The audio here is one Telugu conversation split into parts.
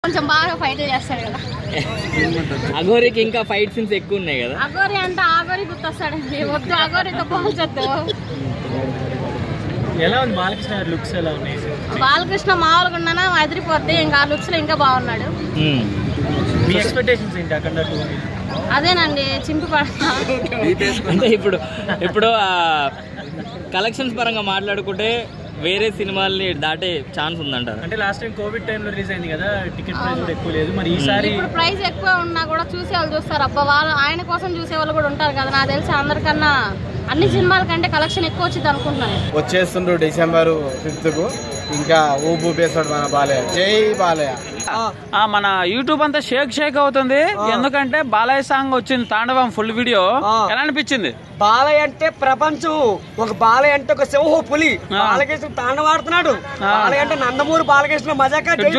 కొంచెం బాగా ఫైట్ చేస్తాడు కదా. అఘోరికి ఇంకా ఫైట్ సీన్స్ ఎక్కువ ఉన్నాయి కదా. అఘోరి అంటే ఆగోరి గుర్తొస్తాడండి. వద్దు అఘోరితో పోల్చొద్దు. ఎలా ఉంది బాలకృష్ణ లుక్స్ ఎలా ఉన్నాయి? బాలకృష్ణ మామూలుగా ఉన్నానా అదిరిపోద్ది. ఇంకా లుక్స్ లో ఇంకా బాగున్నాడు. మీ ఎక్స్పెక్టేషన్స్ ఏంటి అక్కడ? అదేనండి చింపి పడతా. అంటే ఇప్పుడు కలెక్షన్స్ పరంగా మాట్లాడుకుంటే వేరే సినిమాల్ని దాటే ఛాన్స్ ఉందంటారు. అంటే లాస్ట్ టైం కోవిడ్ టైంలో రిలీజ్ అయింది కదా, టికెట్ ప్రైస్ కూడా ఎక్కువ లేదు. మరి ఈసారి ఇప్పుడు ప్రైస్ ఎక్కువ ఉన్నా కూడా చూసే వాళ్ళు చూస్తారు. అబ్బా వాళ్ళు ఆయన కోసం చూసే వాళ్ళు కూడా ఉంటారు కదా. నాకు తెలిసి అందరికన్నా అన్ని సినిమాల కంటే కలెక్షన్ ఎక్కువ వచ్చింది అనుకుంటున్నాను. వచ్చేస్తుండ్రు December 5th కు. ఇంకా ఊపేస్తాడు మన బాలయ్య. జై బాలయ్య. మన యూట్యూబ్ అంతా షేక్ అవుతుంది. ఎందుకంటే బాలయ్య సాంగ్ వచ్చింది, తాండవం ఫుల్ వీడియో. ఎలా అనిపించింది? బాలయ్య అంటే ప్రపంచం. ఒక బాలయ్య అంటే ఒక సింహ పులి. బాలకృష్ణ తాండవాడుతున్నాడు. బాలయ్య అంటే నందమూరి బాలకృష్ణ మజాక. జై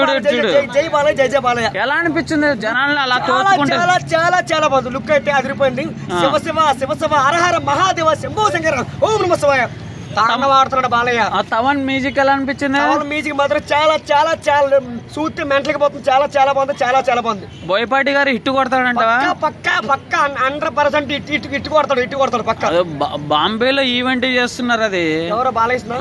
బాలయ్య, జై జై బాలయ్య. ఎలా అనిపించింది జనాలను అలా చాలా చాలా చాలా బాగుంది. లుక్ అయితే అదిరిపోయింది. శివ శివ శివ శివ హరహర మహాదేవ శంభో శంకర ఓం నమ శివాయ. తాండవాడుతున్నాడు బాలయ్య. తవన్ మ్యూజిక్ ఎలా అనిపించింది? మ్యూజిక్ మాత్రం చాలా చాలా చాలా సూత్తి మెంటల్కి పోతుంది. చాలా చాలా బాగుంది. చాలా చాలా బాగుంది. బోయపాటి గారు హిట్ కొడతాడంటవా? పక్కా 100% హిట్ కొడతాడు పక్కా. బాంబేలో ఈవెంట్ చేస్తున్నారు. అది ఎవరో బాలకృష్ణ.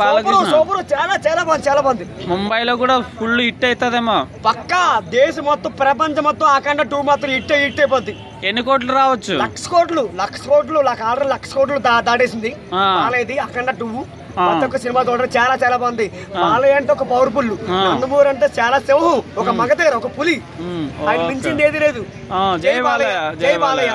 బాలకృష్ణ చాలా చాలా బాగుంది. చాలా బాగుంది. ముంబైలో కూడా ఫుల్ హిట్ అవుతుందేమో పక్కా. దేశం మొత్తం ప్రపంచం మొత్తం అఖండ 2 మాత్రం హిట్ అయిపోద్ది. ఎన్ని కోట్లు రావచ్చు? లక్ష కోట్లు ఆల్రెడీ లక్ష కోట్లు దాటేసింది బాలయ్యది అఖండ 2. ప్రతి ఒక్క సినిమా చూడడం చాలా చాలా బాగుంది. బాలయ్య అంటే ఒక పవర్ఫుల్, నందమూరి అంటే చాలా సింహం, ఒక మగధీర, ఒక పులి. ఆయన మించింది ఏది లేదు. జై బాలయ్య, జై బాలయ్య.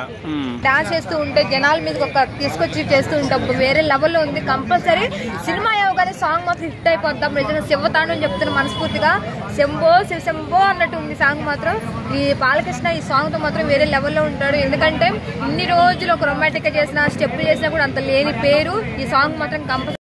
డాన్స్ చేస్తూ ఉంటే జనాల మీద ఒక తీసుకొచ్చి చేస్తూ ఉంటాం. వేరే లెవెల్లో ఉంది. కంపల్సరీ సినిమా అవ్వగానే సాంగ్ మాత్రం హిట్ అయిపోద్దాం. నిజంగా శివతాండం చెప్తున్నా మనస్ఫూర్తిగా. శంభో శంభో అన్నట్టు ఉంది సాంగ్ మాత్రం. ఈ బాలకృష్ణ ఈ సాంగ్ తో మాత్రం వేరే లెవెల్లో ఉంటాడు. ఎందుకంటే ఇన్ని రోజులు ఒక రొమాంటిక్ గా చేసిన స్టెప్పులు చేసినా కూడా అంత లేని పేరు. ఈ సాంగ్ మాత్రం కంపల్సరీ